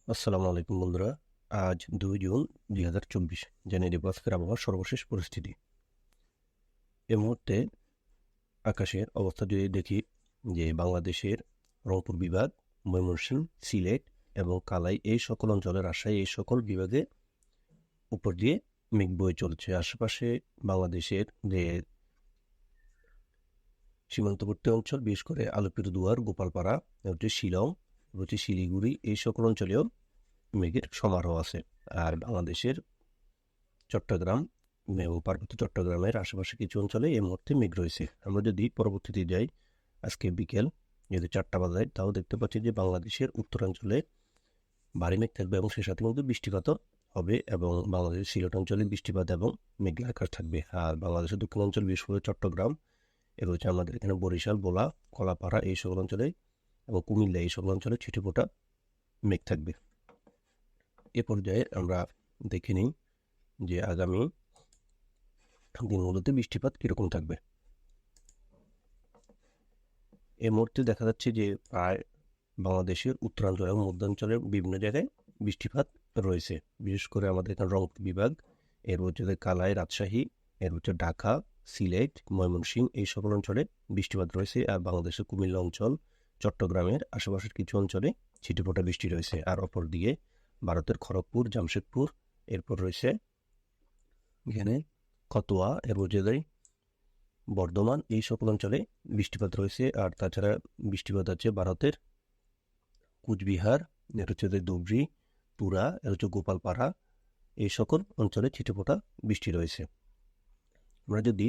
আসসালামু আলাইকুম বন্ধুরা। আজ 2 জুন 2024 জেনে নেব আজকের আবহাওয়ার সর্বশেষ পরিস্থিতি। এই মুহূর্তে আকাশের অবস্থা যদি দেখি যে বাংলাদেশের রংপুর বিভাগ, ময়মনসিংহ, সিলেট এবং কালাই এই সকল অঞ্চলে, রাজশাহী এই সকল বিভাগে উপর দিয়ে মেঘ বয়ে চলছে। আশেপাশে বাংলাদেশের যে সীমান্তবর্তী অঞ্চল, বিশেষ করে আলিপুরদুয়ার, গোপালপাড়া, শিলং, শিলিগুড়ি এই সকল অঞ্চলেও মেঘের সমারোহ আছে। আর বাংলাদেশের চট্টগ্রাম এবং পার্বত্য চট্টগ্রামের আশেপাশে কিছু অঞ্চলে এই মুহূর্তে মেঘ রয়েছে। আমরা যদি পরবর্তীতে যাই, আজকে বিকেল যদি 4টা বাজায়, তাও দেখতে পাচ্ছি যে বাংলাদেশের উত্তরাঞ্চলে ভারী মেঘ থাকবে এবং সে সাথে কিন্তু বৃষ্টিপাতও হবে এবং বাংলাদেশের সিলেট অঞ্চলে বৃষ্টিপাত এবং মেঘলা আকাশ থাকবে। আর বাংলাদেশের দক্ষিণাঞ্চল, বিশেষ করে চট্টগ্রাম, এর হচ্ছে আমাদের এখানে বরিশাল, ভোলা, কলাপাড়া এই সকল অঞ্চলে এবং কুমিল্লা এই সকল অঞ্চলে ছিটেফোঁটা মেঘ থাকবে। এ পর্যায়ে আমরা দেখে নিই যে আগামী দিনগুলোতে বৃষ্টিপাত কীরকম থাকবে। এই মুহূর্তে দেখা যাচ্ছে যে প্রায় বাংলাদেশের উত্তরাঞ্চল এবং মধ্যাঞ্চলের বিভিন্ন জায়গায় বৃষ্টিপাত রয়েছে। বিশেষ করে আমাদের এখানে রংপুর বিভাগ, এর হচ্ছে কালাই, রাজশাহী, এর হচ্ছে ঢাকা, সিলেট, ময়মনসিংহ এই সকল অঞ্চলে বৃষ্টিপাত রয়েছে। আর বাংলাদেশের কুমিল্লা অঞ্চল, চট্টগ্রামের আশেপাশের কিছু অঞ্চলে ছিটেফোঁটা বৃষ্টি রয়েছে। আর অপর দিকে ভারতের খড়গপুর, জামশেদপুর, এরপর রয়েছে এখানে কতোয়া, এর হচ্ছে বর্ধমান এই সকল অঞ্চলে বৃষ্টিপাত রয়েছে। আর তাছাড়া বৃষ্টিপাত আছে ভারতের কুচবিহার, এর হচ্ছে ধুবড়ি, তুরা, এর হচ্ছে গোপালপাড়া এই সকল অঞ্চলে ছিটেফোঁটা বৃষ্টি রয়েছে। আমরা যদি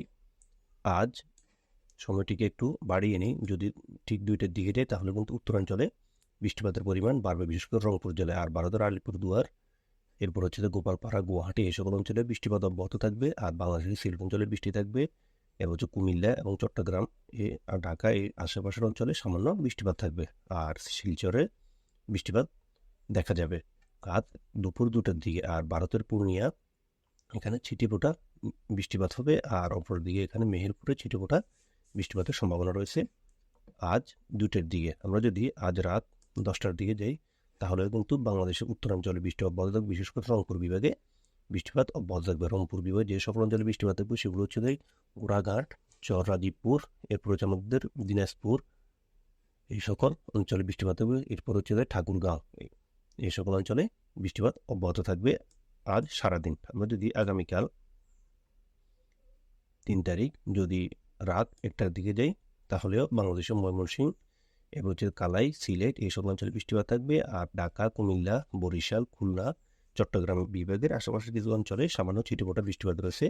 আজ সময়টিকে একটু বাড়িয়ে নিই, যদি ঠিক 2টার দিকে যাই, তাহলে কিন্তু উত্তরাঞ্চলে বৃষ্টিপাতের পরিমাণ বাড়বে, বিশেষ করে রংপুর জেলায়। আর ভারতের আলিপুরদুয়ার, এরপর হচ্ছে গোপালপাড়া, গুয়াহাটি এই সকল অঞ্চলে বৃষ্টিপাত অব্যাহত থাকবে। আর বাংলাদেশের সিলেট অঞ্চলে বৃষ্টি থাকবে। এর হচ্ছে কুমিল্লা এবং চট্টগ্রাম আর ঢাকা এই আশেপাশের অঞ্চলে সামান্য বৃষ্টিপাত থাকবে। আর শিলচরে বৃষ্টিপাত দেখা যাবে রাত দুপুর 2টার দিকে। আর ভারতের পূর্ণিয়া, এখানে ছিটেফোঁটা বৃষ্টিপাত হবে। আর অপর দিকে এখানে মেহেরপুরে ছিটেফোঁটা বৃষ্টিপাতের সম্ভাবনা রয়েছে আজ 2টার দিকে। আমরা যদি আজ রাত 10টার দিকে যাই, তাহলে কিন্তু বাংলাদেশের উত্তরাঞ্চলে বৃষ্টি অব্যাহত থাকবে, বিশেষ করে রংপুর বিভাগে বৃষ্টিপাত অব্যাহত থাকবে। রংপুর বিভাগে যে সকল অঞ্চলে বৃষ্টিপাত থাকবে সেগুলো হচ্ছে গোড়াঘাট, চররাজীবপুর, এরপর হচ্ছে আমাদের দিনাজপুর এই সকল অঞ্চলে বৃষ্টিপাত থাকবে। এরপর হচ্ছে ঠাকুরগাঁও, এই সকল অঞ্চলে বৃষ্টিপাত অব্যাহত থাকবে আজ সারাদিন। আমরা যদি আগামীকাল 3 তারিখ যদি রাত 1টার দিকে যাই, তাহলেও বাংলাদেশের ময়মনসিংহ, এবার হচ্ছে কালাই, সিলেট এই সকল অঞ্চলে বৃষ্টিপাত থাকবে। আর ঢাকা, কুমিল্লা, বরিশাল, খুলনা, চট্টগ্রাম বিভাগের আশেপাশের কিছু অঞ্চলে সামান্য ছিটেফোঁটা বৃষ্টিপাত রয়েছে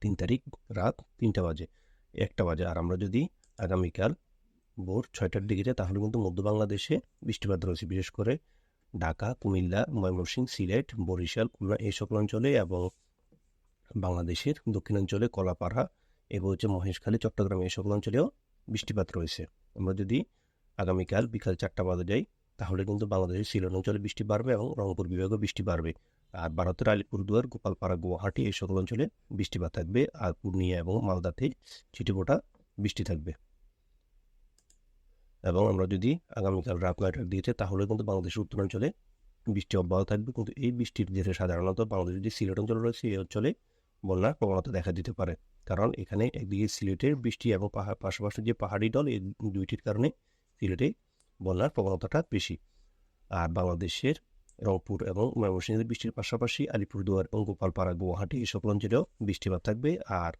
3 তারিখ রাত 3টা বাজে, 1টা বাজে। আর আমরা যদি আগামীকাল ভোর 6টার দিকে যাই, তাহলে কিন্তু মধ্য বাংলাদেশে বৃষ্টিপাত রয়েছে, বিশেষ করে ঢাকা, কুমিল্লা, ময়মনসিংহ, সিলেট, বরিশাল, খুলনা এই সকল অঞ্চলে এবং বাংলাদেশের দক্ষিণাঞ্চলে কলাপাড়া এবং হচ্ছে মহেশখালী, চট্টগ্রাম এই সকল অঞ্চলেও বৃষ্টিপাত রয়েছে। আমরা যদি আগামীকাল বিকাল 4টা বাজে যাই, তাহলে কিন্তু বাংলাদেশের সিলেট অঞ্চলে বৃষ্টি বাড়বে এবং রংপুর বিভাগেও বৃষ্টি বাড়বে। আর ভারতের আলিপুরদুয়ার, গোপালপাড়া, গুয়াহাটি এই সকল অঞ্চলে বৃষ্টিপাত থাকবে। আর পূর্ণিয়া এবং মালদাতে ছিটেফোঁটা বৃষ্টি থাকবে। এবং আমরা যদি আগামীকাল রাত 9টার দিকে, তাহলে কিন্তু বাংলাদেশের উত্তরাঞ্চলে বৃষ্টি অব্যাহত থাকবে। কিন্তু এই বৃষ্টির জেরে সাধারণত বাংলাদেশের যে সিলেট অঞ্চল রয়েছে এই অঞ্চলে বন্যার প্রবণতা দেখা দিতে পারে, কারণ এখানে একদিকে সিলেটের বৃষ্টি এবং পাশাপাশি যে পাহাড়ি ঢল, এই দুইটির কারণে সিলেটে বন্যার প্রবণতাটা বেশি। আর বাংলাদেশের রংপুর এবং ময়মনসিংহের বৃষ্টির পাশাপাশি আলিপুরদুয়ার এবং গোপালপাড়া, গুয়াহাটি এই সকল অঞ্চলেও বৃষ্টিপাত থাকবে। আর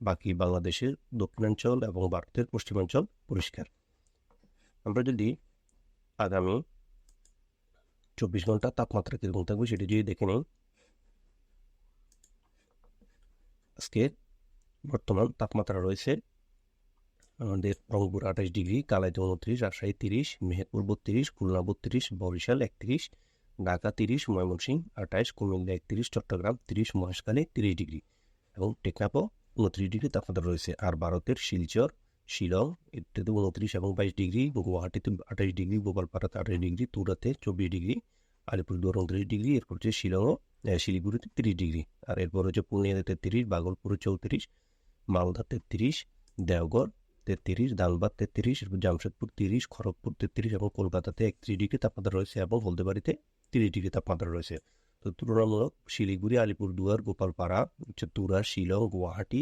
বাকি বাংলাদেশের দক্ষিণাঞ্চল এবং ভারতের পশ্চিমাঞ্চল পরিষ্কার। আমরা যদি আগামী 24 ঘন্টা তাপমাত্রা কীরকম থাকবে সেটি যদি দেখে নিই, আজকে বর্তমান তাপমাত্রা রয়েছে আমাদের রংপুর 28 ডিগ্রি, কালাইতে 29, রাজশাহী 30, মেহেরপুর 32, খুলনা 32, বরিশাল 31, ঢাকা 30, ময়মনসিংহ 28, কুমিল্লা 31, চট্টগ্রাম 30, মহেশখালী 30 ডিগ্রি এবং টেকনাফও 29 ডিগ্রি তাপমাত্রা রয়েছে। আর ভারতের শিলচর, শিলং এটাতে 29 এবং 22 ডিগ্রি, গুয়াহাটিতে 28 ডিগ্রি, গোপালপাড়াতে 28 ডিগ্রি, তুরাতে 24 ডিগ্রি, আলিপুরদুয়ার 29 ডিগ্রি, এরপর হচ্ছে শিলিগুড়িতে 30 ডিগ্রি। আর এরপর হচ্ছে পূর্ণিয়াতে 33, ভাগলপুরে 34, মালদা 33, দেওঘর 33, ধানবাদ 33, জামশেদপুর 30, খড়গপুর 33 এবং কলকাতাতে 31 ডিগ্রি তাপমাত্রা রয়েছে এবং হলদিবাড়িতে 30 ডিগ্রি তাপমাত্রা রয়েছে। তো তুলনামূলক শিলিগুড়ি, আলিপুরদুয়ার, গোপালপাড়া, তুরা, শিলং, গুয়াহাটি,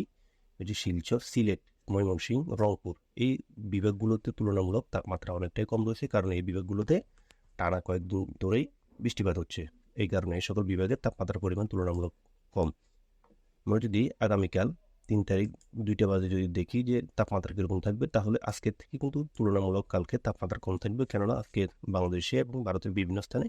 শিলচর, সিলেট, ময়মনসিংহ, রংপুর এই বিভাগগুলোতে তুলনামূলক তাপমাত্রা অনেকটাই কম রয়েছে, কারণ এই বিভাগগুলোতে টানা কয়েকদিন ধরেই বৃষ্টিপাত হচ্ছে। এই কারণে এই সকল বিভাগের তাপমাত্রার পরিমাণ তুলনামূলক কম। আমরা যদি আগামীকাল 3 তারিখ 2টা বাজে যদি দেখি যে তাপমাত্রা কীরকম থাকবে, তাহলে আজকের থেকে কিন্তু তুলনামূলক কালকে তাপমাত্রা কম থাকবে, কেননা আজকে বাংলাদেশে এবং ভারতের বিভিন্ন স্থানে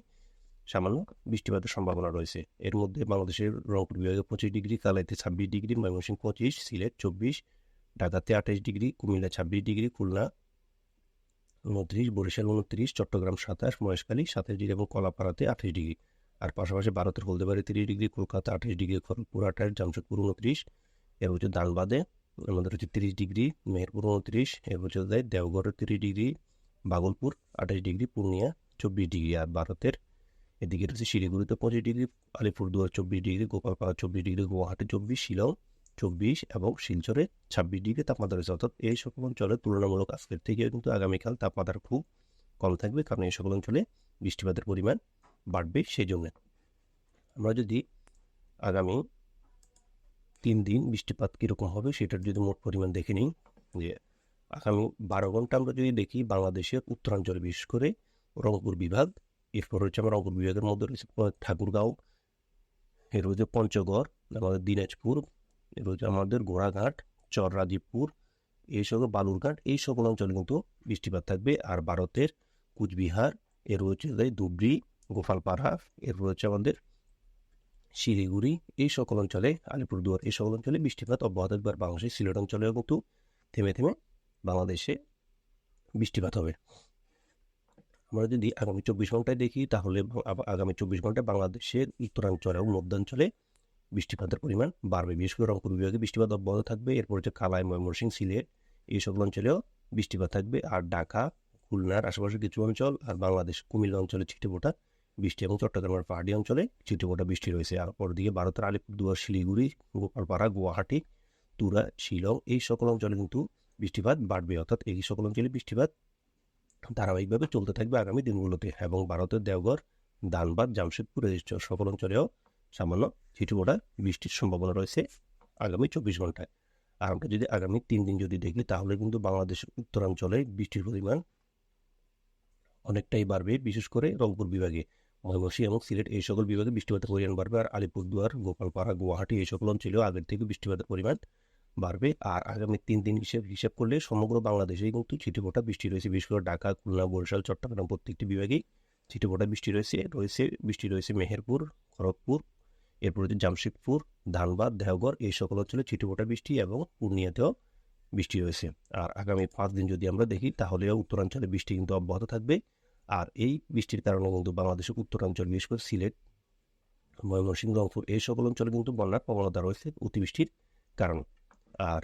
সামান্য বৃষ্টিপাতের সম্ভাবনা রয়েছে। এর মধ্যে বাংলাদেশের রংপুর বিভাগে 25 ডিগ্রি, কালাইতে 26 ডিগ্রি, ময়মনসিংহ 25, সিলেট 24, ঢাকাতে 28 degree, Comilla 26 degree, Khulna 29, Barishal 29, Chattogram 27, Maheshkhali 27 degree এবং কলাপাড়াতে 28 ডিগ্রি। আর পাশাপাশি ভারতের হলদিবাড়ি 30 ডিগ্রি, কলকাতা 28 ডিগ্রি, খড়গপুর 28, জামশেদপুর 29, এর হচ্ছে ধানবাদে আমাদের হচ্ছে 30 ডিগ্রি, মেহেরপুর 29, এর হচ্ছে দেওঘরের 30 degree, Bhagalpur 28 degree, Purnia 24 degree. আর ভারতের এদিকে রয়েছে শিলিগুড়িতে 25 degree, Alipurduar 24 degree, Gopalpara 24 degree, Guwahati 24, Shillong 24 এবং শিলচরে 26 ডিগ্রি তাপমাত্রা রয়েছে। অর্থাৎ এই সকল অঞ্চলে তুলনামূলক আজকের থেকে কিন্তু আগামীকাল তাপমাত্রা খুব কম থাকবে, কারণ এই সকল অঞ্চলে বৃষ্টিপাতের পরিমাণ বাড়বে। সেই জন্য আমরা যদি আগামী 3 দিন বৃষ্টিপাত কীরকম হবে সেটার যদি মোট পরিমাণ দেখে নিই, যে আগামী 12 ঘন্টা আমরা যদি দেখি বাংলাদেশের উত্তরাঞ্চলে বিশেষ করে রংপুর বিভাগ, এরপর হচ্ছে আমার রংপুর বিভাগের মধ্যে রয়েছে ঠাকুরগাঁও, এর হচ্ছে পঞ্চগড়, আমাদের দিনাজপুর, এর হচ্ছে আমাদের ঘোড়াঘাট, চররাজীবপুর, এই সকল বালুরঘাট, এই সকল অঞ্চলে কিন্তু বৃষ্টিপাত থাকবে। আর ভারতের কুচবিহার, এর হচ্ছে ধুবড়ি, গোপালপাড়া, এরপর হচ্ছে আমাদের শিলিগুড়ি, এই সকল অঞ্চলে, আলিপুরদুয়ার, এই সকল অঞ্চলে বৃষ্টিপাত অব্যাহত থাকবে। আর বাংলাদেশের সিলেট অঞ্চলেও কিন্তু থেমে থেমে বাংলাদেশে বৃষ্টিপাত হবে। আমরা যদি আগামী 24 ঘন্টায় দেখি, তাহলে আগামী 24 ঘন্টায় বাংলাদেশের উত্তরাঞ্চলে এবং মধ্যাঞ্চলে বৃষ্টিপাতের পরিমাণ বাড়বে। বিশেষ করে রংপুর বিভাগে বৃষ্টিপাত অব্যাহত থাকবে। এরপর হচ্ছে কালাই, ময়মনসিংহ, সিলেট, এই সকল অঞ্চলেও বৃষ্টিপাত থাকবে। আর ঢাকা, খুলনার আশেপাশে কিছু অঞ্চল, আর বাংলাদেশ কুমিল্লা অঞ্চলে ছিটেফোঁটা বৃষ্টি এবং চট্টগ্রামের পাহাড়ি অঞ্চলে ছিটেফোঁটা বৃষ্টি রয়েছে। আর পরদিকে ভারতের আলিপুরদুয়ার, শিলিগুড়ি, গোপালপাড়া, গুয়াহাটি, তুরা, শিলং, এই সকল অঞ্চলে কিন্তু বৃষ্টিপাত বাড়বে। অর্থাৎ এই সকল অঞ্চলে বৃষ্টিপাত ধারাবাহিকভাবে চলতে থাকবে আগামী দিনগুলোতে। এবং ভারতের দেওঘর, ধানবাদ, জামশেদপুর, এই সকল অঞ্চলেও সামান্য ছিটেফোঁটা বৃষ্টির সম্ভাবনা রয়েছে আগামী 24 ঘন্টায়। আর আমরা যদি আগামী 3 দিন যদি দেখি, তাহলে কিন্তু বাংলাদেশের উত্তরাঞ্চলে বৃষ্টির পরিমাণ অনেকটাই বাড়বে। বিশেষ করে রংপুর বিভাগে, ময়মনসিংহ এবং সিলেট, এই সকল বিভাগে বৃষ্টিপাতের পরিমাণ বাড়বে। আর আলিপুরদুয়ার, গোপালপাড়া, গুয়াহাটি, এই সকল অঞ্চলেও আগের থেকে বৃষ্টিপাতের পরিমাণ বাড়বে। আর আগামী 3 দিন হিসাব করলে সমগ্র বাংলাদেশেই কিন্তু ছিটেফোঁটা বৃষ্টি রয়েছে। বিশেষ করে ঢাকা, খুলনা, বরিশাল, চট্টগ্রাম প্রত্যেকটি বিভাগেই ছিটেফোঁটা বৃষ্টি রয়েছে মেহেরপুর, খড়গপুর, এরপর হচ্ছে জামশেদপুর, ধানবাদ, দেওঘর, এই সকল অঞ্চলে ছিটেফোঁটা বৃষ্টি এবং পূর্ণিয়াতেও বৃষ্টি রয়েছে। আর আগামী 5 দিন যদি আমরা দেখি, তাহলেও উত্তরাঞ্চলে বৃষ্টি কিন্তু অব্যাহত থাকবে। আর এই বৃষ্টির কারণে কিন্তু বাংলাদেশের উত্তরাঞ্চল, বিশেষ করে সিলেট, ময়মনসিংহ, রংপুর, এই সকল অঞ্চলে কিন্তু বন্যার প্রবণতা রয়েছে অতিবৃষ্টির কারণে। আর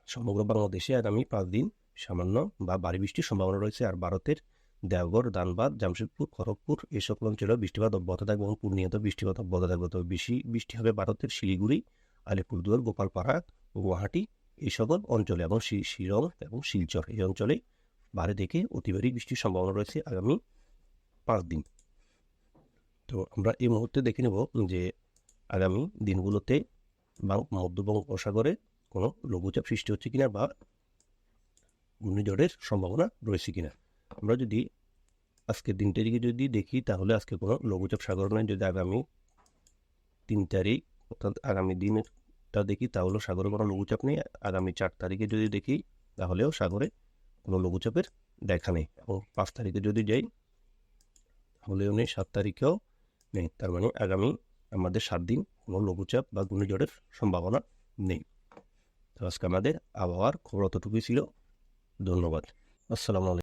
সমগ্র বাংলাদেশে আগামী 5 দিন সামান্য বা ভারী বৃষ্টির সম্ভাবনা রয়েছে। আর ভারতের দেওঘর, ধানবাদ, জামশেদপুর, খড়গপুর, এই সকল অঞ্চলেও বৃষ্টিপাত অব্যাহত থাকবে এবং পূর্ণিয়াতেও বৃষ্টিপাত অব্যাহত থাকবে। তবে বেশি বৃষ্টি হবে ভারতের শিলিগুড়ি, আলিপুরদুয়ার, গোপালপাড়া, গুয়াহাটি, এই সকল অঞ্চলে এবং শিলং এবং শিলচর, এই অঞ্চলে ভারী থেকে অতি ভারী বৃষ্টির সম্ভাবনা রয়েছে আগামী 5 দিন। তো আমরা এই মুহূর্তে দেখে নেব যে আগামী দিনগুলোতে মধ্য বঙ্গোপসাগরে কোনো লঘুচাপ সৃষ্টি হচ্ছে কিনা বা ঘূর্ণিঝড়ের সম্ভাবনা রয়েছে কিনা। আমরা যদি আজকের দিনটা দিকে যদি দেখি, তাহলে আজকে কোনো লঘুচাপ সাগরে নয়। যদি আগামী 3 তারিখ অর্থাৎ আগামী দিনটা দেখি, তাহলে সাগরে কোনো লঘুচাপ নেই। আগামী 4 তারিখে যদি দেখি, তাহলেও সাগরে কোনো লঘুচাপের দেখা নেই। এবং 5 তারিখে যদি যাই, তাহলেও নেই, 7 তারিখেও নেই। তার মানে আগামী আমাদের 7 দিন কোনো লঘুচাপ বা ঘূর্ণিঝড়ের সম্ভাবনা নেই। তো আজকে আমাদের আবহাওয়ার খবর অতটুকুই ছিল। ধন্যবাদ। আসসালামু আলাইকুম।